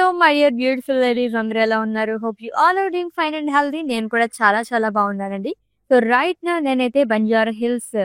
Hello my dear beautiful ladies, అందరూ ఎలా ఉన్నారు? Hope you all are doing fine and healthy. నేను కూడా చాలా చాలా బాగున్నానండి. సో రైట్ నా నేనైతే బంజారా హిల్స్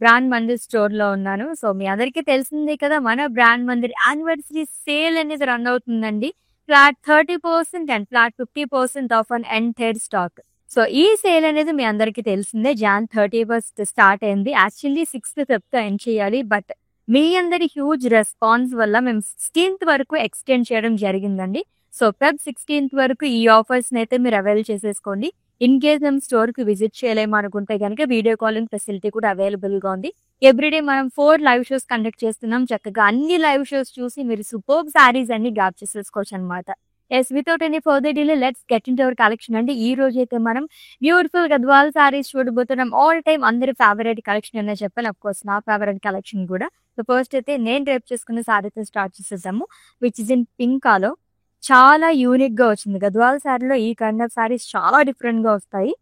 బ్రాండ్ మందిర్ స్టోర్‌లో ఉన్నాను. సో మీ అందరికీ తెలిసిందే కదా, మన బ్రాండ్ మందిర్ యానివర్సరీ సేల్ అనేది రన్ అవుతుందండి. Flat 30% and flat 50% of on entire stock. So ఈ సేల్ అనేది మీ అందరికీ తెలిసిందే. జాన్ 31 స్టార్ట్ అయింది. యాక్చువల్లీ 6th ఎండ్ చేయాలి. బట్ మీ అందరి హ్యూజ్ రెస్పాన్స్ వల్ల మేము 16th వరకు ఎక్స్టెండ్ చేయడం జరిగిందండి. సో ఫెబ్ 16th వరకు ఈ ఆఫర్స్ అయితే మీరు అవైల్ చేసేసుకోండి. ఇన్ కేస్ మేము స్టోర్ కి విజిట్ చేయలేము అనుకుంటే కనుక వీడియో కాలింగ్ ఫెసిలిటీ కూడా అవైలబుల్ గా ఉంది. ఎవ్రీడే మనం 4 లైవ్ షోస్ కండక్ట్ చేస్తున్నాం. చక్కగా అన్ని లైవ్ షోస్ చూసి మీరు సూపర్బ్ సారీస్ అన్ని గ్రాప్ చేసేసుకోవచ్చు అనమాట. Yes, without any further delay let's get into our collection అండి. ఈ రోజు అయితే మనం బ్యూటిఫుల్ గద్వాల్ సారీస్ చూడబోతున్నాం. ఆల్ టైమ్ అందరి ఫేవరెట్ కలెక్షన్ అనే చెప్పాను. అఫ్ కోర్స్ నా ఫేవరెట్ కలెక్షన్ కూడా. సో ఫస్ట్ అయితే నేను రేపు చేసుకున్న సారీతో స్టార్ట్ చేసేసాము, which is in pink colour. చాలా యూనిక్ గా వచ్చింది. గద్వాల్ సారీలో ఈ కైండ్ ఆఫ్ సారీస్ చాలా డిఫరెంట్ గా వస్తాయి.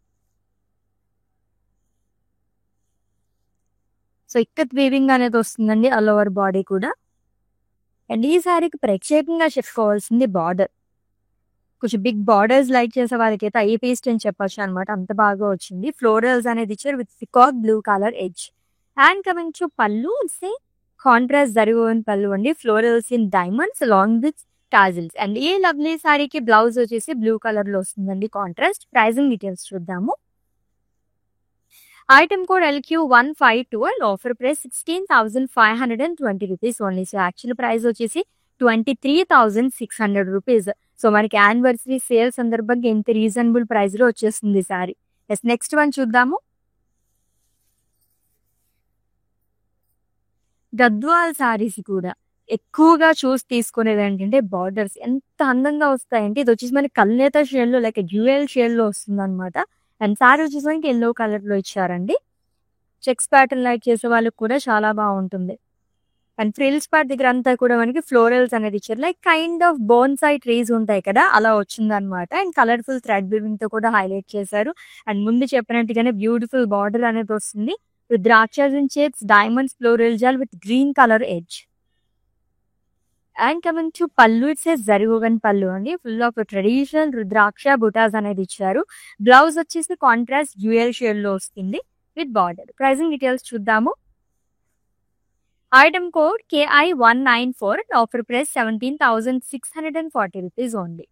సో ఇక్కత్ వీవింగ్ అనేది వస్తుందండి ఆల్ ఓవర్ బాడీ కూడా. అండ్ ఈ సారీకి ప్రత్యేకంగా చెప్పుకోవాల్సింది బార్డర్. కొంచెం బిగ్ బార్డర్స్ లైక్ చేసే వాళ్ళకి అయితే ఐ పేస్ట్ అని చెప్పొచ్చు అనమాట. అంత బాగా వచ్చింది. ఫ్లోరల్స్ అనేది ఇచ్చారు with peacock blue colour edge. And coming to పళ్ళు, సే కాంట్రాస్ట్ జరిగిన పళ్ళు అండి. Florals in diamonds along with tassels. And ఈ లవ్లీ సారీకి బ్లౌజ్ వచ్చేసి బ్లూ కలర్ లో వస్తుందండి కాంట్రాస్ట్. ప్రైజింగ్ డీటెయిల్స్ చూద్దాము. Item code LQ152 and offer price 16,520 rupees only. So actual price వచ్చేసి 23,600 రూపీస్. సో మనకి యానివర్సరీ సేల్ సందర్భంగా ఇంత రీజనబుల్ ప్రైస్ లో వచ్చేస్తుంది సారీ. ఎస్, నెక్స్ట్ వన్ చూద్దాము. గద్వాల్ సారీస్ కూడా ఎక్కువగా చూసి తీసుకునేది ఏంటంటే బార్డర్స్ ఎంత అందంగా వస్తాయంటే, ఇది వచ్చేసి మనకి కల్నేత షేడ్ లో లైక్ డ్యూయల్ షేడ్ లో వస్తుంది అనమాట. అండ్ సారీ వచ్చేసి మనకి ఎల్లో కలర్ లో ఇచ్చారండి. చెక్స్ ప్యాటర్న్ లైక్ చేసే వాళ్ళకి కూడా చాలా బాగుంటుంది. అండ్ ఫ్రిల్స్ పార్ట్ దగ్గర అంతా కూడా మనకి ఫ్లోరల్స్ అనేది ఇచ్చారు. Like kind of bonsai trees ఉంటాయి కదా, అలా వచ్చింది అనమాట. అండ్ కలర్ఫుల్ థ్రెడ్ వీవింగ్ తో కూడా హైలైట్ చేశారు. అండ్ ముందు చెప్పినట్టుగానే బ్యూటిఫుల్ బార్డర్ అనేది వస్తుంది. Rudrakshas in shapes, diamonds, floral జాల్ with green colour edge. And coming to pallu, it's జరుగువన్ పళ్ళు అండి. Full of traditional rudraksha butas అనేది ఇచ్చారు. బ్లౌజ్ వచ్చేసి కాంట్రాస్ట్ డ్యూయల్ షేడ్ లో వస్తుంది విత్ బార్డర్. ప్రైజింగ్ డీటెయిల్స్ చూద్దాము. Item code KI194 and offer price 17,640 rupees only.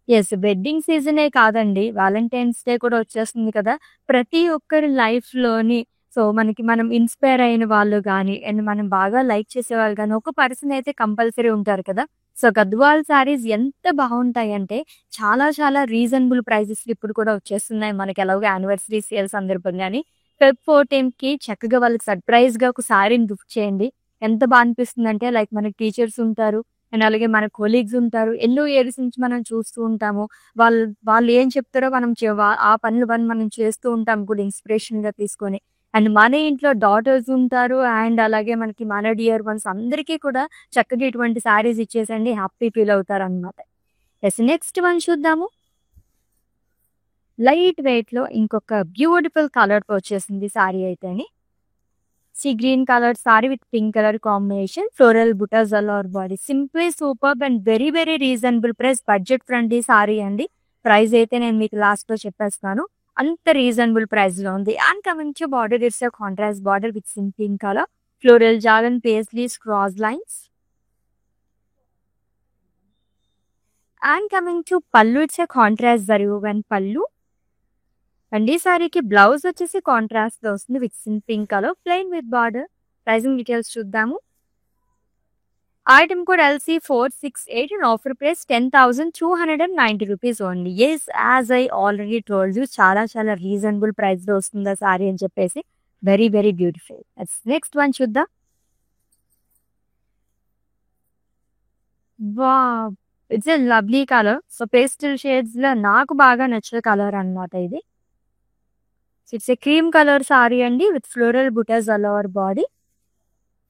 Yes, wedding సీజనే కాదండి, వ్యాలంటైన్స్ డే కూడా వచ్చేస్తుంది కదా. ప్రతి ఒక్కరి లైఫ్ లోని సో మనం ఇన్స్పైర్ అయిన వాళ్ళు కానీ అండ్ మనం బాగా లైక్ చేసే వాళ్ళు కానీ ఒక పర్సన్ అయితే కంపల్సరీ ఉంటారు కదా. సో గద్వాల్ సారీస్ ఎంత బాగుంటాయి అంటే చాలా చాలా రీజనబుల్ ప్రైజెస్ ఇప్పుడు కూడా వచ్చేస్తున్నాయి మనకి. ఎలాగో యానివర్సరీ సేల్ సందర్భంగాని ఫెబ్ 14కి చక్కగా వాళ్ళకి సర్ప్రైజ్ గా ఒక సారీని గిఫ్ట్ చేయండి. ఎంత బాగా అనిపిస్తుంది అంటే, లైక్ మనకి టీచర్స్ ఉంటారు అండ్ అలాగే మన కొలీగ్స్ ఉంటారు. ఎన్నో ఇయర్స్ నుంచి మనం చూస్తూ ఉంటాము. వాళ్ళు వాళ్ళు ఏం చెప్తారో మనం ఆ పనులు మనం చేస్తూ ఉంటాం కూడా ఇన్స్పిరేషన్ గా తీసుకొని. అండ్ మన ఇంట్లో డాటర్స్ ఉంటారు అండ్ అలాగే మనకి మన డియర్ వన్స్ అందరికీ కూడా చక్కగా ఇటువంటి సారీస్ ఇచ్చేసండి హ్యాపీ ఫీల్ అవుతారు అనమాట. ఎస్, నెక్స్ట్ వన్ చూద్దాము. లైట్ వెయిట్ లో ఇంకొక బ్యూటిఫుల్ కలర్ తో వచ్చేసింది సారీ అయితేని. Sea green colour sari with pink colour combination. Floral butas all over body. Simply superb and very very reasonable price. Budget friendly sari అండి. ప్రైస్ అయితే నేను మీకు లాస్ట్ లో చెప్పేస్తాను. అంత రీజనబుల్ ప్రైస్ లో ఉంది. And coming to border, it's a contrast border with pink colour. Floral జాల్ and paisleys cross lines. And coming to pallu, it's a contrast జరిగిన పళ్ళు. అండ్ ఈ సారీకి బ్లౌజ్ వచ్చేసి కాంట్రాస్ట్ లో వస్తుంది with pink colour plain with border. Pricing details చూద్దాము. Item code LC468 and offer price 10,290 rupees only. Yes, as I already told you, చాలా చాలా reasonable price లో వస్తుంది ఆ సారీ అని చెప్పేసి. Very very beautiful. Next one చూద్దాం. Wow, it's a lovely colour. So pastel shades లో నాకు బాగా నచ్చే కలర్ అన్నమాట ఇది. It's a cream colour sari అండి with floral butas all over body.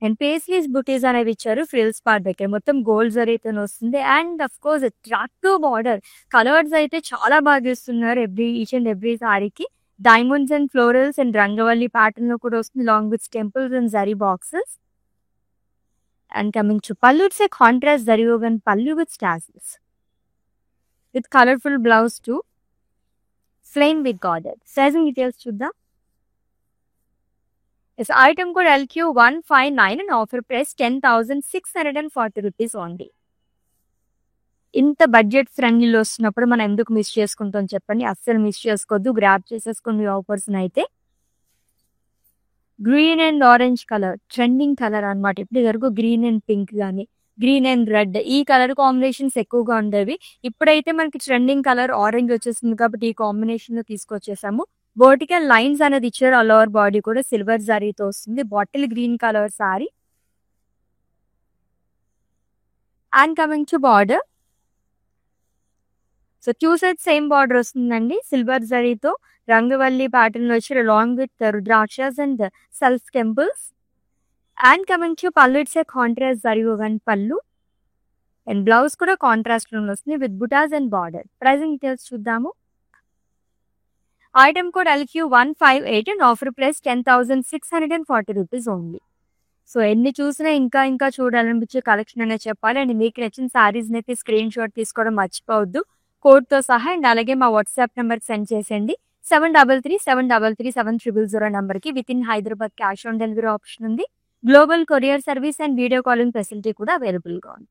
And paisleys butis అనేవి ఇచ్చారు. ఫ్రిల్స్ పార్ట్ దగ్గర మొత్తం గోల్డ్ జరీతో వస్తుంది. And of course attractive border. Colours అయితే చాలా బాగా ఇస్తున్నారు ఈచ్ అండ్ ఎవ్రీ సారీకి. డైమండ్స్ అండ్ ఫ్లోరల్స్ అండ్ రంగవల్లి ప్యాటర్న్ లో కూడా వస్తుంది long with temples and zari boxes. And coming to pallu, it's a contrast zari woven pallu with tassels. With colorful blouse too. Plain with border. Sizing details chuddam. This item code LQ159 and offer price 10,640 rupees only. ఇంత budget ఫ్రెండ్లీలో వస్తున్నప్పుడు మనం ఎందుకు miss చేసుకుంటాం చెప్పండి. అస్సలు miss చేసుకోవద్దు. Grab చేసేసుకుని offers అయితే. Green and orange colour trending colour అనమాట. ఇప్పుడు వరకు గ్రీన్ అండ్ పింక్ కానీ గ్రీన్ అండ్ రెడ్ ఈ కలర్ కాంబినేషన్స్ ఎక్కువగా ఉండేవి. ఇప్పుడైతే మనకి ట్రెండింగ్ కలర్ ఆరెంజ్ వచ్చేసింది కాబట్టి ఈ కాంబినేషన్ లో తీసుకొచ్చేసాము. వర్టికల్ లైన్స్ అనేది ఇచ్చారు. ఆల్ ఓవర్ బాడీ కూడా సిల్వర్ జరీతో వస్తుంది. Bottle green colour sari. And coming to border, so two side same border వస్తుందండి. సిల్వర్ జరీతో రంగవల్లి ప్యాటర్న్ వచ్చి long with rudrakshas and self temples. And coming to pallu, it's a contrast zari woven pallu and blouse కూడా contrast లో వస్తుంది with butas and border. Pricing details చూద్దాము. Item code LQ158 and offer price 10,640 rupees only. So ఎన్ని చూసినా ఇంకా ఇంకా చూడాలనిపించే కలెక్షన్ అనే చెప్పాలి. అండ్ మీకు నచ్చిన సారీస్ అయితే స్క్రీన్ షాట్ తీసుకోవడం మర్చిపోవద్దు కోడ్తో సహా. అండ్ అలాగే మా వాట్సాప్ నెంబర్ సెండ్ చేసేయండి 7337337000 నెంబర్కి. With in Hyderabad cash on delivery option ఉంది. Global courier service and video calling facility కూడా అవైలబుల్గా ఉంది.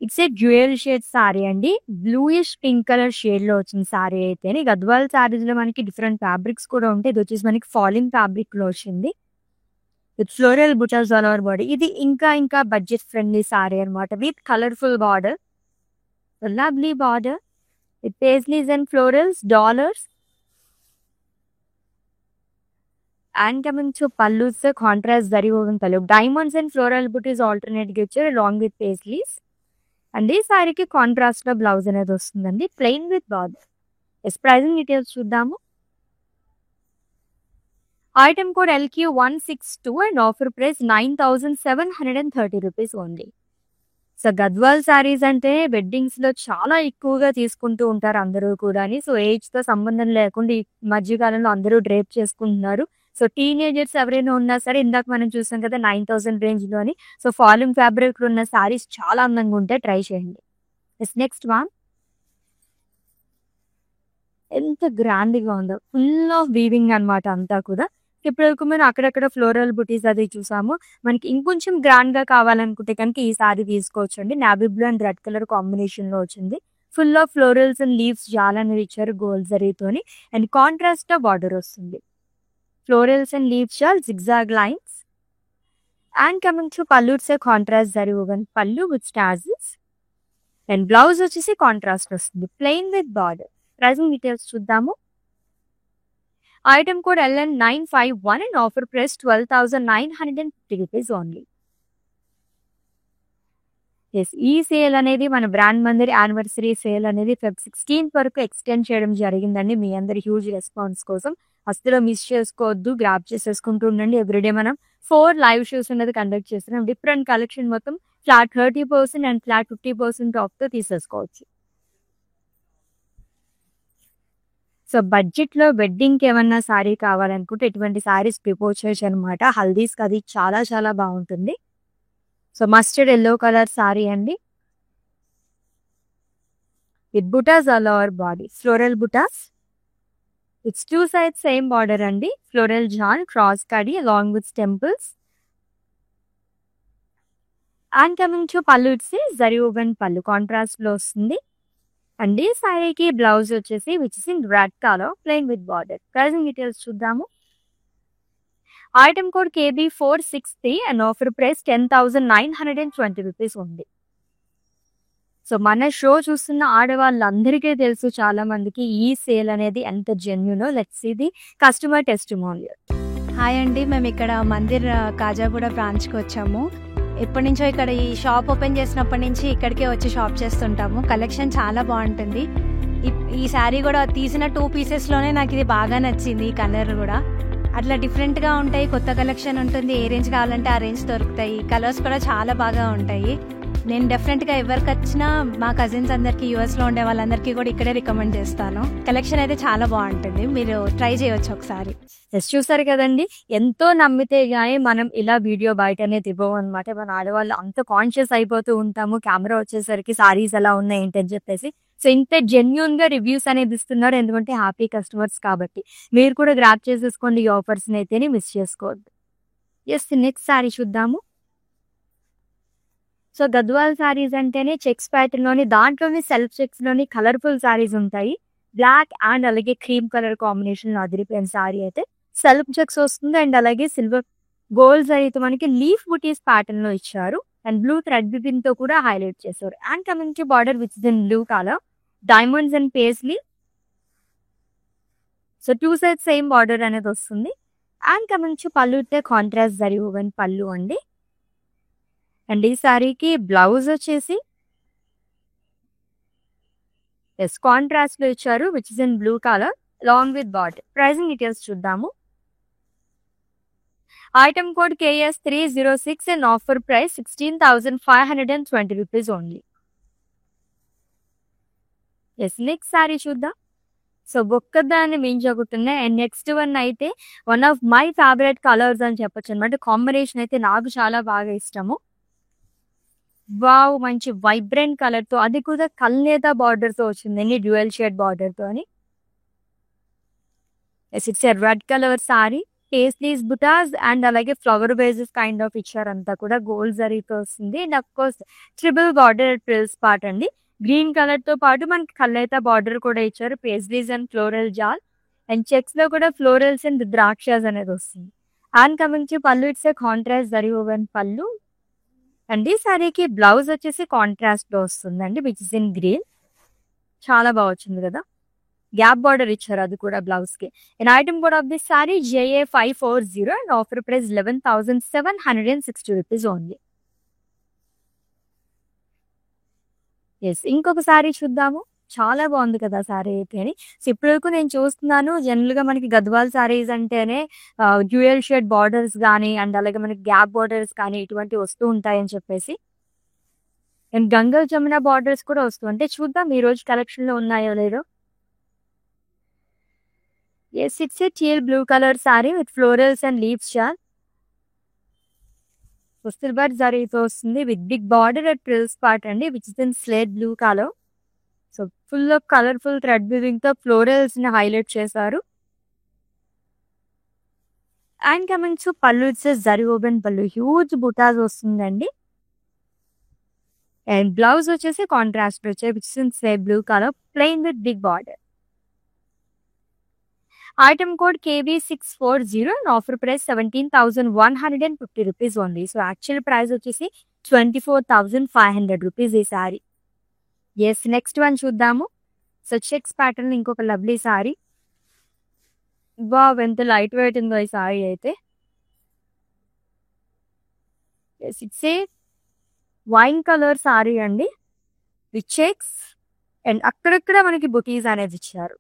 It's a dual shade sari అండి. బ్లూయిష్ పింక్ కలర్ షేడ్ లో వచ్చిన సారీ అయితే గద్వాల్ సారీస్ లో మనకి డిఫరెంట్ ఫ్యాబ్రిక్స్ కూడా ఉంటాయి. ఇది వచ్చేసి మనకి ఫాలింగ్ ఫ్యాబ్రిక్ లో వచ్చింది with floral butas all over body. ఇది ఇంకా ఇంకా బడ్జెట్ ఫ్రెండ్లీ సారీ అనమాట. With colourful border, lovely border with paisleys and florals, dollars. And coming to pallus contrast zari woven pallu, diamonds and floral butis alternate గా ఇచ్చారు అలాంగ్ విత్ పేస్లీస్. అండ్ ఈ సారీకి కాంట్రాస్ట్ లో blouse అనేది వస్తుందండి plain with border. Yes pricing details చూద్దాము. Item code LQ162 and offer price 9,730 rupees only. So Gadwal saris అంటే weddings లో చాలా ఎక్కువగా తీసుకుంటూ ఉంటారు అందరూ కూడా. సో ఏజ్ తో సంబంధం లేకుండా ఈ మధ్యకాలంలో అందరూ డ్రేప్ చేసుకుంటున్నారు. సో టీనేజర్స్ ఎవరైనా ఉన్నా సరే, ఇందాక మనం చూసాం కదా 9,000 రేంజ్ లోని, సో ఫాలింగ్ ఫ్యాబ్రిక్ ఉన్న సారీస్ చాలా అందంగా ఉంటాయి, ట్రై చేయండి. నెక్స్ట్ వన్ ఎంత గ్రాండ్ గా ఉందో, ఫుల్ ఆఫ్ వీవింగ్ అనమాట అంతా కూడా. ఇప్పటివరకు మనం అక్కడక్కడ ఫ్లోరల్ బుటీస్ అది చూసాము. మనకి ఇంకొంచెం గ్రాండ్ గా కావాలనుకుంటే కనుక ఈ సారీ తీసుకోవచ్చు అండి. Navy blue and red colour combination లో వచ్చింది. Full of florals and leaves చాలా అనేది ఇచ్చారు గోల్డ్ జరీతోని. అండ్ కాంట్రాస్ట్ గా బార్డర్ వస్తుంది. ఫ్లోరల్స్ అండ్ లీవ్స్ షాల్ zigzag lines. And coming to pallu, it's a contrast zari woven pallu with stars. And blouse వచ్చేసి కాంట్రాస్ట్ వస్తుంది plain with border. Pricing details చూద్దాము. Item code LN951 and offer price 12,950 rupees only. Yes, ఈ sale అనేది మన brand Mandir anniversary sale అనేది Feb 16 వరకు extend చేయడం జరిగిందండి. మీ అందరి హ్యూజ్ రెస్పాన్స్ కోసం అస్సలు మిస్ చేసుకోవద్దు, గ్రాప్ చేసేసుకుంటూ ఉండండి. ఎవ్రీడే మనం 4 లైవ్ షోస్ అనేది కండక్ట్ చేస్తున్నాం. డిఫరెంట్ కలెక్షన్ మొత్తం ఫ్లాట్ 30% అండ్ ఫ్లాట్ 50% ఆఫ్తో తీసేసుకోవచ్చు. సో బడ్జెట్ లో వెడ్డింగ్ కి ఏమన్నా సారీ కావాలనుకుంటే ఇటువంటి సారీస్ ప్రిపోజ్ చేయొచ్చు అనమాట. హల్దీస్ అది చాలా చాలా బాగుంటుంది. So mustard yellow colour sari అండి with butas all over body, floral butas. It's two side same border అండి. ఫ్లోరల్ జాన్ క్రాస్ కడి along with temples. And coming to pallu, it's zari woven pallu contrast లో వస్తుంది. అండ్ ఈ సారీకి బ్లౌజ్ వచ్చేసి which is in red colour plain with border. Pricing details చూద్దాము. Item code KB463 and offer price 10,920 rupees ఉంది. సో మన షో చూస్తున్న ఆడవాళ్ళందరికీ తెలుసు, చాలా మందికి ఈ సేల్ అనేది ఎంత జెన్యూనో. Let's see the customer testimonial. Hi అండి, మేము ఇక్కడ మందిర్ కాజాగూడ బ్రాంచ్కి వచ్చాము. ఎప్పటి నుంచో ఇక్కడ ఈ షాప్ ఓపెన్ చేసినప్పటి నుంచి ఇక్కడికే వచ్చి షాప్ చేస్తుంటాము. కలెక్షన్ చాలా బాగుంటుంది. ఈ శారీ కూడా తీసిన 2 పీసెస్లోనే నాకు ఇది బాగా నచ్చింది. ఈ కలర్ కూడా అట్లా డిఫరెంట్గా ఉంటాయి, కొత్త కలెక్షన్ ఉంటుంది. ఏ రేంజ్ కావాలంటే ఆ రేంజ్ దొరుకుతాయి. కలర్స్ కూడా చాలా బాగా ఉంటాయి. నేను డెఫినెట్గా ఎవరికి వచ్చినా మా కజిన్స్ అందరికీ యూఎస్లో ఉండే వాళ్ళందరికీ కూడా ఇక్కడే రికమెండ్ చేస్తాను. కలెక్షన్ అయితే చాలా బాగుంటుంది, మీరు ట్రై చేయొచ్చు ఒకసారి. జస్ట్ చూసారు కదండి, ఎంతో నమ్మితే గానీ మనం ఇలా వీడియో బయట అనేది ఇవ్వము అనమాట. మన ఆడవాళ్ళు అంత కాన్షియస్ అయిపోతూ ఉంటాము కెమెరా వచ్చేసరికి సారీస్ ఎలా ఉన్నాయి ఏంటని చెప్పేసి. సో ఇంత జెన్యున్ గా రివ్యూస్ అనేది ఇస్తున్నారు, ఎందుకంటే హ్యాపీ కస్టమర్స్ కాబట్టి. మీరు కూడా గ్రాప్ చేసేసుకోండి ఈ ఆఫర్స్ అయితేనే మిస్ చేసుకోవద్దు. ఎస్, నెక్స్ట్ సారీ చూద్దాము. సో గద్వాల్ సారీస్ అంటేనే చెక్స్ ప్యాటర్న్ లోని, దాంట్లోని సెల్ఫ్ చెక్స్ లోని కలర్ఫుల్ సారీస్ ఉంటాయి. బ్లాక్ అండ్ అలాగే క్రీమ్ కలర్ కాంబినేషన్ అదిరిపోయిన సారీ అయితే సెల్ఫ్ చెక్స్ వస్తుంది. అండ్ అలాగే సిల్వర్ గోల్డ్ అయితే మనకి లీఫ్ బుటీస్ ప్యాటర్న్ లో ఇచ్చారు. అండ్ బ్లూ థ్రెడ్ బిపిన్ తో కూడా హైలైట్ చేశారు. And coming to border which is in blue colour, diamonds and paisley. So 2 side same border అనేది వస్తుంది. అండ్ కమింగ్ టు పళ్ళు అయితే కాంట్రాస్ట్ జరీ ఓవెన్ పళ్ళు అండి. అండ్ ఈ సారీకి బ్లౌజ్ వచ్చేసి ఎస్ కాంట్రాస్ట్ లో ఇచ్చారు which is in blue colour long with border. Pricing details చూద్దాము. Item code KS 306 and offer price 16,520 rupees only. Yes, next sari చూద్దాం. సో ఒక్కదాన్ని మించకుతున్నాయి. అండ్ నెక్స్ట్ వన్ అయితే one of my favourite colours అని చెప్పొచ్చు అనమాట. కాంబినేషన్ అయితే నాకు చాలా బాగా ఇష్టము. వావ్, మంచి వైబ్రెంట్ కలర్ తో, అది కూడా కల్నేత బార్డర్ తో వచ్చిందండి, డ్యూయల్ షేడ్ బార్డర్ తో అని. Yes, it's a red colour sari, paisleys butas and అలాగే ఫ్లవర్ బేసెస్ కైండ్ ఆఫ్ ఇచ్చారు. అంతా కూడా గోల్డ్ జరీతో వస్తుంది. And of course triple border ట్రిల్స్ పార్ట్ అండి. గ్రీన్ కలర్ తో పాటు మనకి కల్నేత బార్డర్ కూడా ఇచ్చారు, పేస్లీస్ అండ్ ఫ్లోరల్ జాల్. అండ్ చెక్స్ లో కూడా ఫ్లోరల్స్ అండ్ ద్రాక్షస్ అనేది వస్తుంది. And coming to pallu, it's a contrast zari woven pallu. And ఈ సారీకి బ్లౌజ్ వచ్చేసి కాంట్రాస్ట్ లో వస్తుందండి విచ్ ఇస్ ఇన్ గ్రీన్. చాలా బాగా వచ్చింది కదా, గ్యాప్ బార్డర్ ఇచ్చారు అది కూడా బ్లౌజ్ కి. And item code of this sari JA 540 and offer price 11,760 rupees only. Yes, ఇంకొక సారీ చూద్దాము. చాలా బాగుంది కదా సారీ అయితే అని. సో ఇప్పటివరకు నేను చూస్తున్నాను జనరల్ గా మనకి గద్వాల్ సారీస్ అంటేనే డ్యూయల్ షేడ్ బార్డర్స్ కానీ అండ్ అలాగే మనకి గ్యాప్ బార్డర్స్ కానీ ఇటువంటి వస్తూ ఉంటాయని చెప్పేసి. అండ్ గంగల్ జమున బార్డర్స్ కూడా వస్తూ ఉంటాయి. చూద్దాం ఈ రోజు కలెక్షన్ లో ఉన్నాయో లేదో. Yes, it's a teal blue colour sari with florals and leaves చార్. సిల్వర్ జరీతో వస్తుంది విత్ బిగ్ బార్డర్ అట్ ట్రిల్స్ పార్ట్ అండి which is in slate blue colour. So full of colourful thread weaving తో ఫ్లోరల్స్ ని హైలైట్ చేశారు. And coming to pallu, it's zari woven pallu, huge butas వస్తుందండి. And blouse వచ్చేసి కాంట్రాస్ట్ వచ్చే which is in slate blue colour plain with big border. Item code KB 640 and offer price 17,150 rupees only. So actual price వచ్చేసి 24,500 rupees ఈ sari. Yes, next one చూద్దాము. So checks pattern ఇంకొక lovely sari. Wow, ఎంత light weight ఉందో ఈ సారీ అయితే. Yes, it's a wine colour sari అండి with checks. And అక్కడక్కడ మనకి బుటీస్ అనేది ఇచ్చారు.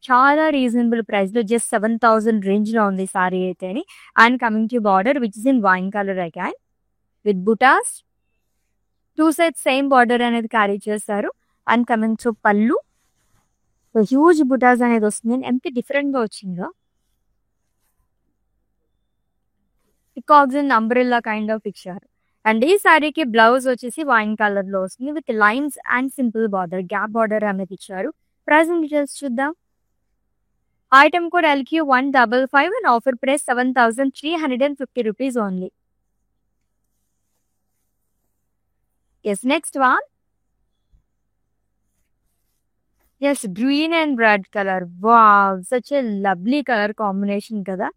చాలా రీజనబుల్ ప్రైస్ లో, జస్ట్ 7,000 రేంజ్ లో ఉంది సారీ అయితే అని. And coming to border which is in wine colour again with butas. 2 side same border అనేది క్యారీ చేస్తారు. And coming to pallu, huge butas అనేది వస్తుంది. ఎంత డిఫరెంట్ గా వచ్చిందో, peacocks and umbrella kind of ఇచ్చారు. అండ్ ఈ సారీకి బ్లౌజ్ వచ్చేసి వైన్ కలర్ లో వస్తుంది with lines and simple border, gap border అనేది ఇచ్చారు. ప్రైసింగ్ డీటెయిల్స్ చూద్దాం. Item code LQ 155 and offer price 7,350 rupees only. Yes, next one. Yes, green and red colour. Wow, such a lovely colour combination కదా.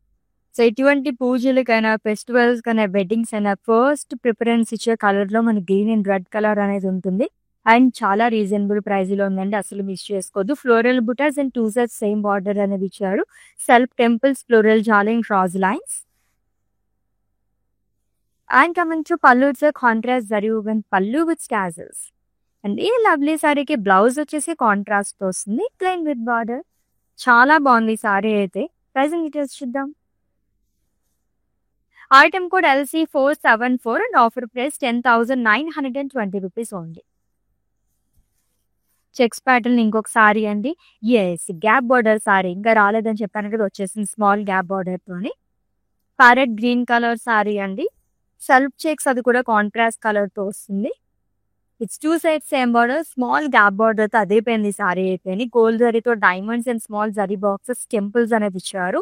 So ఎటువంటి పూజలకైనా, festivals కైనా, weddings అయినా first preference ఇచ్చే colour లో మన గ్రీన్ అండ్ రెడ్ కలర్ అనేది ఉంటుంది. And చాలా రీజనబుల్ ప్రైస్ లో ఉందండి, అసలు మిస్ చేసుకోవద్దు. Floral butas and 2 sides same border అనేది ఇచ్చారు. సెల్ఫ్ టెంపుల్స్, ఫ్లోరల్ జాలింగ్, cross lines. And coming to pallu, it's contrast zari woven pallu with స్టాజల్స్. అండ్ ఈ లవ్లీ సారీకి బ్లౌజ్ వచ్చేసి కాంట్రాస్ట్ తో వస్తుంది ప్లెయిన్ విత్ బార్డర్. చాలా బాగుంది సారీ అయితే. ప్రైసింగ్ డీటెయిల్స్ చూద్దాం. Item code LC474 and offer price 10,920 rupees only. Checks pattern ఇంకొక సారీ అండి. గ్యాప్ బార్డర్ సారీ ఇంకా రాలేదని చెప్పాను కదా, వచ్చేసింది స్మాల్ గ్యాప్ బార్డర్ తోని. ప్యారెట్ గ్రీన్ కలర్ సారీ అండి. సెల్ఫ్ చెక్స్ అది కూడా కాంట్రాస్ట్ కలర్ తో వస్తుంది. It's 2 sides same border, small gap border తో అదే పోయింది సారీ అయితేని. గోల్డ్ జరీతో diamonds and small zari boxes temples అనేది ఇచ్చారు.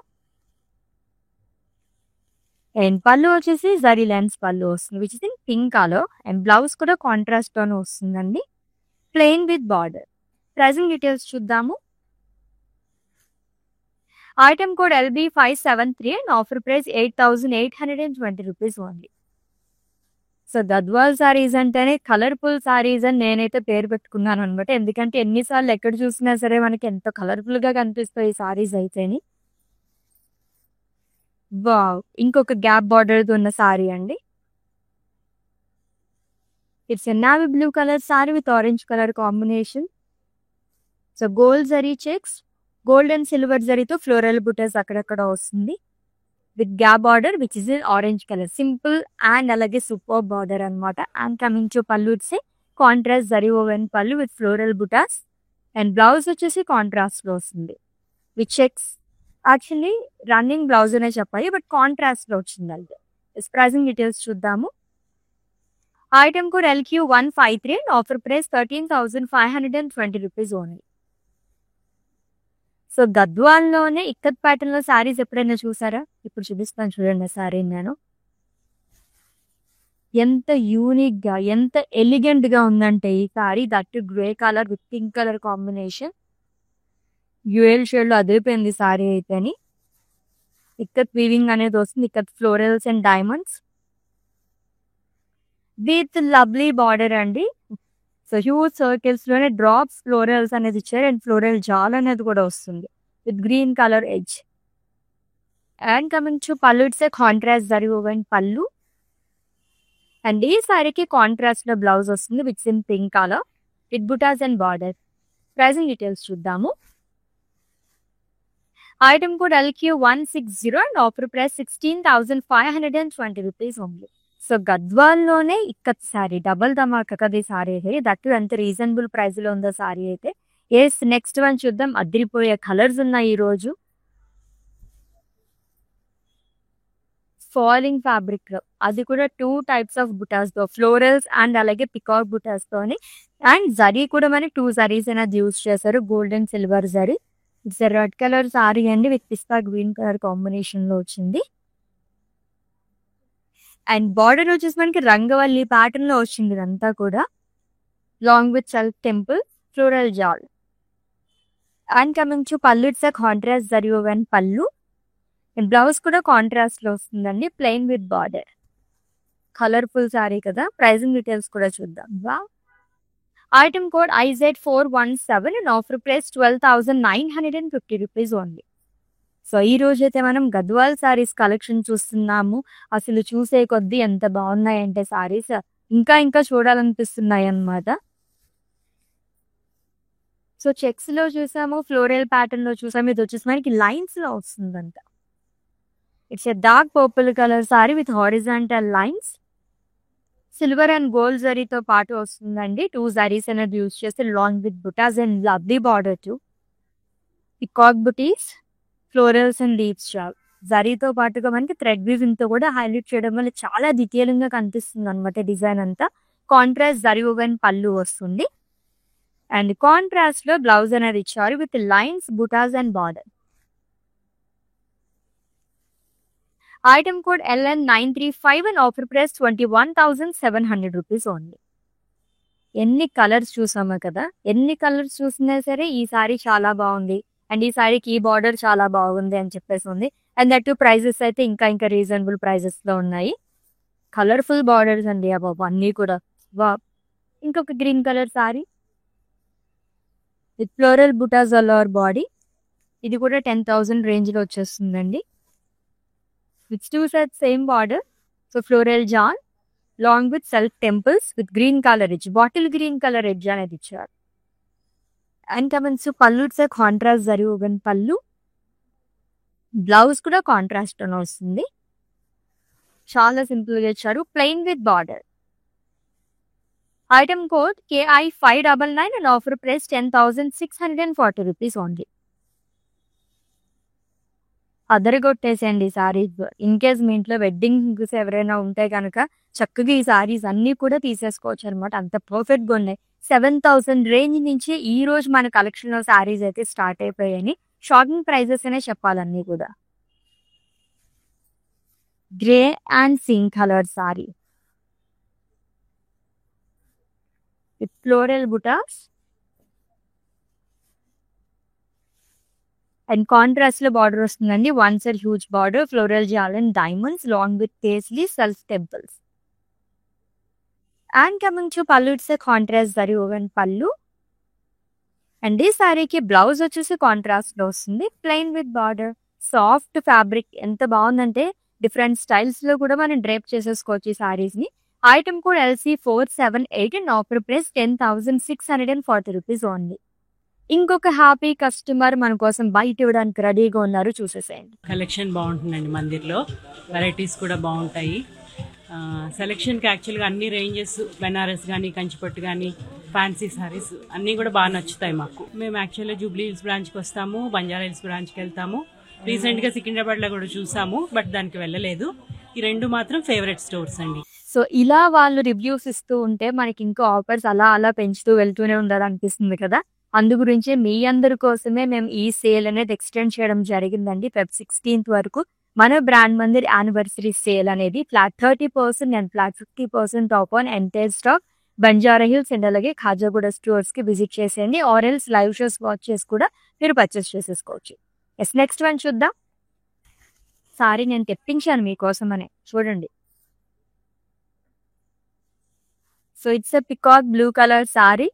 అండ్ పళ్ళు వచ్చేసి జరీ లెన్స్ పళ్ళు వస్తుంది which is in pink colour. And blouse కూడా కాంట్రాస్ట్ తోనే వస్తుందండి, plain with border. Pricing details చూద్దాము. Item code LB573 and offer price 8,820 rupees only. So Gadwal saris అంటేనే కలర్ఫుల్ సారీస్ అని నేనైతే పేరు పెట్టుకున్నాను అనమాట. ఎందుకంటే ఎన్నిసార్లు ఎక్కడ చూసినా సరే మనకి ఎంతో కలర్ఫుల్ గా కనిపిస్తాయి ఈ సారీస్ అయితేని. వావ్, ఇంకొక గ్యాప్ బార్డర్ ఉన్న సారీ అండి. It's a navy blue colour sari with orange colour combination. So gold zari checks, gold and silver జరీతో ఫ్లోరల్ బుటస్ అక్కడక్కడ వస్తుంది with gap border which is orange colour. Simple and అలాగే సూపర్ బార్డర్ అనమాట. And coming to pallu it's contrast zari woven pallu with floral butas. And blouse వచ్చేసి contrast లో వస్తుంది with checks. Actually running blouse అనే చెప్పాలి, బట్ కాంట్రాస్ట్ లో వచ్చింది. అంటే ప్రైసింగ్ డీటెయిల్స్ చూద్దాము. Item code LQ153 and offer price 13,520 rupees only. So గద్వాల్లోనే ఇక్కత్ ప్యాటర్న్ లో సారీస్ ఎప్పుడైనా చూసారా? ఇప్పుడు చూపిస్తాను చూడండి సారీ. నేను ఎంత యూనిక్ గా ఎంత ఎలిగెంట్ గా ఉందంటే ఈ sari, that grey colour with pink colour combination. Dual shade లో అదిరిపోయింది సారీ అయితేని. ఇక్కత్ వీవింగ్ అనేది వస్తుంది, ikat florals and diamonds with lovely border అండి. సో హ్యూజ్ సర్కిల్స్ లోనే డ్రాప్స్ ఫ్లోరల్స్ అనేది ఇచ్చారు. అండ్ ఫ్లోరల్ జాల్ అనేది కూడా వస్తుంది with green colour edge. And coming to pallu it's a contrast zari woven pallu. And ఈ సారీకి కాంట్రాస్ట్ లో బ్లౌజ్ వస్తుంది with in pink colour with butas and border. Pricing details చూద్దాము. Item code LQ160 and offer price 16,520 rupees only. So గద్వాల్లోనే ikat sari double ధమాకా కదా ఈ సారీ అయితే. దట్ ఎంత రీజనబుల్ ప్రైస్ లో ఉందో సారీ అయితే. నెక్స్ట్ వన్ చూద్దాం. అదిరిపోయే కలర్స్ ఉన్నాయి ఈ రోజు. ఫాలింగ్ ఫ్యాబ్రిక్ లో అది కూడా 2 టైప్స్ ఆఫ్ బుటాస్ తో, ఫ్లోరల్స్ అండ్ అలాగే పికాక్ బుటాస్ తోని. అండ్ జరీ కూడా మనకి 2 జరీస్ అనేది యూజ్ చేశారు, gold and silver zari. It's red colour sari అండి with pista green colour combination లో వచ్చింది. అండ్ బార్డర్ వచ్చేసి మనకి రంగవల్లి ప్యాటర్న్ లో వచ్చింది ఇదంతా కూడా, long with self temple floral జాల్. And coming to pallu it's contrast zari woven pallu. And blouse కూడా కాంట్రాస్ట్ లో వస్తుందండి, plain with border. Colourful sari కదా. ప్రైసింగ్ డీటెయిల్స్ కూడా చూద్దాం. Item code IZ417 and offer price 12,950 rupees only. So ఈ రోజు అయితే మనం గద్వాల్ సారీస్ కలెక్షన్ చూస్తున్నాము. అసలు చూసే కొద్దీ ఎంత బాగున్నాయంటే సారీస్ ఇంకా ఇంకా చూడాలనిపిస్తున్నాయి అన్నమాట. సో చెక్స్ లో చూసాము, ఫ్లోరల్ ప్యాటర్న్ లో చూసాము. ఇది వచ్చేసి మనకి లైన్స్ లో వస్తుందంట. It's a dark purple colour sari with horizontal lines. Silver and gold జరీతో పాటు వస్తుందండి. 2 జరీస్ అనేది యూజ్ చేస్తే long with butas and lovely border to peacock butis, florals and leaves jaal. జరీతో పాటుగా మనకి థ్రెడ్ వీవింగ్ తో కూడా హైలైట్ చేయడం వల్ల చాలా డీటెయిలింగ్ గా కనిపిస్తుంది అనమాట డిజైన్ అంతా. కాంట్రాస్ట్ జరీ ఓవెన్ పళ్ళు వస్తుంది. అండ్ కాంట్రాస్ట్ లో బ్లౌజ్ అనేది ఇచ్చారు with lines, butas and border. Item code LN935 and offer price 21,700 rupees only. ఎన్ని కలర్స్ చూసామో కదా, ఎన్ని కలర్స్ చూసినా సరే ఈ సారీ చాలా బాగుంది అండ్ ఈ సారీకి ఈ బార్డర్ చాలా బాగుంది అని చెప్పేసి ఉంది. అండ్ దట్ ప్రైజెస్ అయితే ఇంకా ఇంకా రీజనబుల్ ప్రైజెస్ లో ఉన్నాయి. కలర్ఫుల్ బార్డర్స్ అండి ఆ బాబు అన్నీ కూడా. ఇంకొక green colour sari with floral butas all over body. ఇది కూడా 10,000 రేంజ్ లో వచ్చేస్తుందండి. With 2 sets same border. So floral jaal long with self temples with green colour edge, bottle green colour edge అనేది ఇచ్చారు. And comings pallu it's contrast zari woven pallu. Blouse కూడా contrast అని వస్తుంది. చాలా సింపుల్ గా ఇచ్చారు, plain with border. Item code KI599 and offer price 10,640 rupees only. అదరగొట్టేసేయండి saris. In case మీ ఇంట్లో weddings ఎవరైనా ఉంటే కనుక చక్కగా ఈ సారీస్ అన్ని కూడా తీసేసుకోవచ్చు అనమాట. అంత పర్ఫెక్ట్ గా ఉన్నాయి. 7,000 రేంజ్ నుంచి ఈ రోజు మన కలెక్షన్ లో సారీస్ అయితే స్టార్ట్ అయిపోయాయి. షాపింగ్ ప్రైజెస్ అనే చెప్పాలన్నీ కూడా. Grey and zinc colour sari with floral butas and contrast లో బార్డర్ వస్తుందండి. One side huge border, floral జాల్ and diamonds long with paisley self temples. And coming to pallu, it's contrast zari woven pallu. And ఈ సారీకి blouse వచ్చేసి contrast లో వస్తుంది, plain with border. Soft fabric ఎంత బాగుందంటే డిఫరెంట్ స్టైల్స్ లో కూడా మనం డ్రేప్ చేసేసుకోవచ్చు ఈ సారీస్ ని. ఐటమ్ కూడా LC478 and offer price 10,640 rupees only. ఇంకొక హ్యాపీ కస్టమర్ మన కోసం బయట ఇవ్వడానికి రెడీగా ఉన్నారు, చూసేసేయండి. కలెక్షన్ బాగుంటుందండి మందిర్లో, వెరైటీస్ కూడా బాగుంటాయి. సెలెక్షన్కి యాక్చువల్గా అన్ని రేంజెస్, బెనారస్ కానీ, కంచిపట్టు కానీ, ఫ్యాన్సీ సారీస్ అన్నీ కూడా బాగా నచ్చుతాయి మాకు. మేము యాక్చువల్గా జూబ్లీ హిల్స్ బ్రాంచ్కి వస్తాము, బంజారా హిల్స్ బ్రాంచ్కి వెళ్తాము. రీసెంట్గా సికింద్రాబాద్లో కూడా చూసాము, బట్ దానికి వెళ్ళలేదు. ఈ రెండు మాత్రం ఫేవరెట్ స్టోర్స్ అండి. సో ఇలా వాళ్ళు రివ్యూస్ ఇస్తూ ఉంటే మనకి ఇంకా ఆఫర్స్ అలా అలా పెంచుతూ వెళ్తూనే ఉండాలనిపిస్తుంది కదా. అందు గురించి మీ అందరి కోసమే మేము ఈ సేల్ అనేది ఎక్స్టెండ్ చేయడం జరిగిందండి. Feb 16th వరకు మన బ్రాండ్ మందిర్ యానివర్సరీ సేల్ అనేది flat 30% and flat 50% of on entire stock Banjara hills and అలాగే ఖాజాగూడ స్టోర్స్ కి విజిట్ చేసేయండి. ఆర్ఎల్స్ లైవ్ షోస్ వాచ్ చేసి కూడా మీరు పర్చేస్ చేసేసుకోవచ్చు. ఎస్, నెక్స్ట్ వన్ చూద్దాం. సారీ నేను తెప్పించాను మీకోసం అనే, చూడండి. So it's a peacock blue colour sari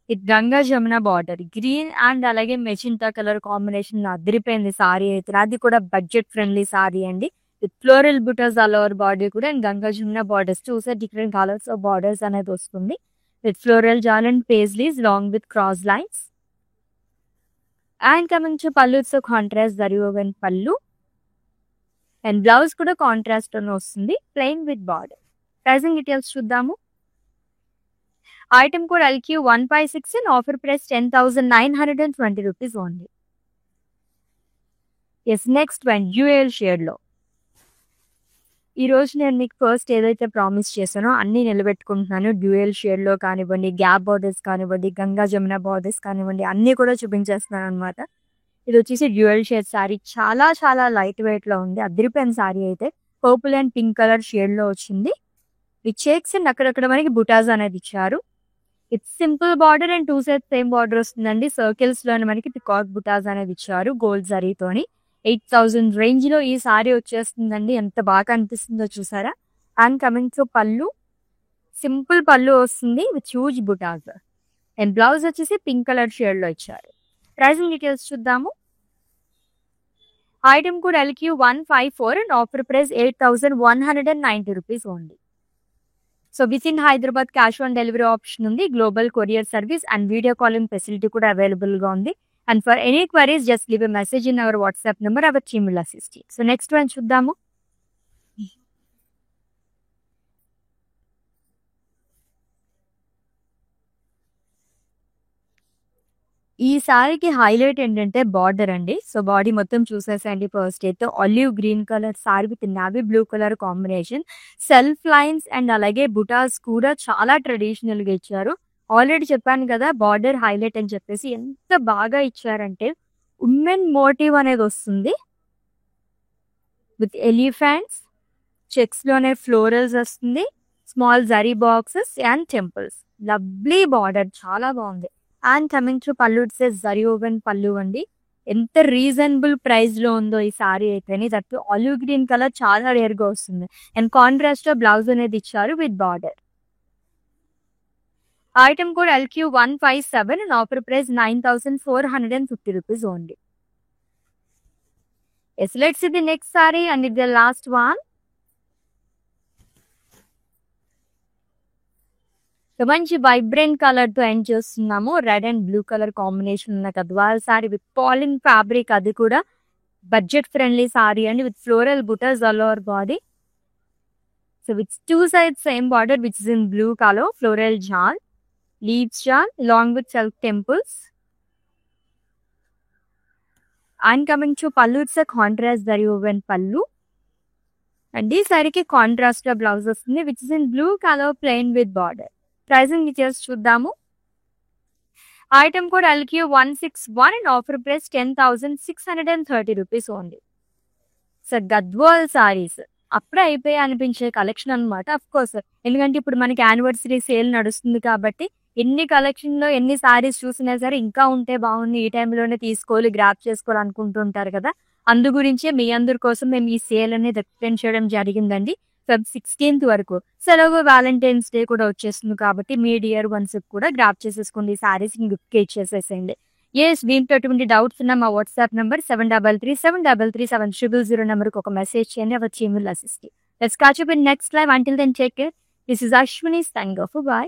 with Ganga Jamuna border, green and అలాగే మెచింతా కలర్ కాంబినేషన్ అదిరిపోయింది సారీ అయితే. అది కూడా బడ్జెట్ ఫ్రెండ్లీ సారీ అండి, with floral butas all over body కూడా అండ్ గంగా జమున బార్డర్స్ చూసే డిఫరెంట్ కలర్స్ ఆఫ్ బార్డర్స్ అనేది వస్తుంది. విత్ ఫ్లోరల్ జాల్ and paisleys long with cross lines. And coming to pallu, it's contrast zari woven pallu and blouse కూడా కాంట్రాస్ట్ అని వస్తుంది, plain with border. Pricing details చూద్దాము. Item code LQ156 and offer price 10,920 rupees only. Yes, next one dual shade లో. ఈ రోజు నేను మీకు first ఏదైతే ప్రామిస్ చేశానో అన్ని నిలబెట్టుకుంటున్నాను. డ్యూయల్ షేడ్ లో కానివ్వండి, గ్యాప్ బార్డర్స్ కానివ్వండి, గంగా జమున బార్డర్స్ కానివ్వండి, అన్ని కూడా చూపించేస్తున్నాను అనమాట. ఇది వచ్చేసి డ్యూయల్ షేడ్ సారీ, చాలా చాలా లైట్ వెయిట్ లో ఉంది. అదిరిపోయిన సారీ అయితే purple and pink colour shade లో వచ్చింది. ఈ చెక్స్ అండ్ అక్కడక్కడ మనకి బుటాస్ అనేది ఇచ్చారు. It's simple border and 2 side same border వస్తుందండి. సర్కిల్స్ లోనే మనకి పికాక్ బుటాస్ అనేది ఇచ్చారు గోల్డ్ జరీతోని. 8,000 రేంజ్ లో ఈ సారీ వచ్చేస్తుందండి. ఎంత బాగా అనిపిస్తుందో చూసారా. And coming to pallu, simple pallu వస్తుంది with huge butas and blouse వచ్చేసి పింక్ కలర్ షేడ్ లో ఇచ్చారు. ప్రైసింగ్ డీటెయిల్స్ చూద్దాము. ఐటమ్ కూడా LQ154 and offer price 8,190 rupees only. So with in Hyderabad cash on delivery option ఉంది, global courier service and video calling facility కూడా available గా ఉంది. And for any queries just leave a message in our WhatsApp number, our team will assist you. So next one చూద్దాము. ఈ సారీకి highlight ఏంటంటే border అండి. So body మొత్తం చూసేసండి. First అయితే olive green colour sari with navy blue colour combination, self lines and అలాగే బుటాస్ కూడా చాలా ట్రెడిషనల్ గా ఇచ్చారు. ఆల్రెడీ చెప్పాను కదా బార్డర్ హైలైట్ అని చెప్పేసి, ఎంత బాగా ఇచ్చారంటే ఉమెన్ మోటివ్ అనేది వస్తుంది విత్ ఎలిఫెంట్స్, చెక్స్ లోనే ఫ్లోరల్స్ వస్తుంది, small zari boxes and temples. Lovely border, చాలా బాగుంది. And coming to pallu, it's zari woven పళ్ళు అండి. ఎంత రీజనబుల్ ప్రైస్ లో ఉందో ఈ సారీ అయితే. దట్ ఆలివ్ గ్రీన్ కలర్ చాలా రేర్ గా వస్తుంది. అండ్ కాంట్రాస్ట్ లో బ్లౌజ్ అనేది ఇచ్చారు with border. Item code LQ157 and offer price 9,450 rupees only. Yes, let's see the next saree and it's the last one. మంచి వైబ్రెంట్ కలర్ తో end చేస్తున్నాము. Red and blue colour combination ఉన్న Gadwal sari with పాలిన్ fabric, అది కూడా budget friendly sari అండి with floral butas all over body. So it's two sides same border, which is in blue color, floral jal, leaves jal, along with self temples. And coming to pallu, it's a contrast zari woven pallu. And ఈ సారీకి contrast గా blouse వస్తుంది, which is in blue colour plain with border. Pricing details చూద్దాము. Item code LQ161 and offer price 10,630 rupees only. So Gadwal saris అప్పుడే అయిపోయి అనిపించే collection అనమాట. Of course ఎందుకంటే ఇప్పుడు మనకి యానివర్సరీ సేల్ నడుస్తుంది కాబట్టి ఎన్ని కలెక్షన్ లో ఎన్ని సారీస్ చూసినా సరే ఇంకా ఉంటే బాగుంది, ఈ టైంలోనే తీసుకోవాలి, గ్రాప్ చేసుకోవాలి అనుకుంటుంటారు కదా. అందు గురించే మీ అందరి కోసం మేము ఈ సేల్ అనేది ఎక్స్టెండ్ చేయడం జరిగిందండి Feb 16th వరకు. సెలవు వ్యాలంటైన్స్ డే కూడా వచ్చేస్తుంది కాబట్టి మీ డియర్ వన్స్ కూడా గ్రాప్ చేసేసుకోండి, ఈ సారీస్ గిఫ్ట్ ఇచ్చేసేసేయండి. ఎస్, దీంట్లో ఎటువంటి డౌట్స్ ఉన్నా మా వాట్సాప్ నెంబర్ 7337337000 నెంబర్కి ఒక మెసేజ్ చేయండి, our team will assist. Let's catch up in next live. Until then take care. This is Ashwini signing off. By.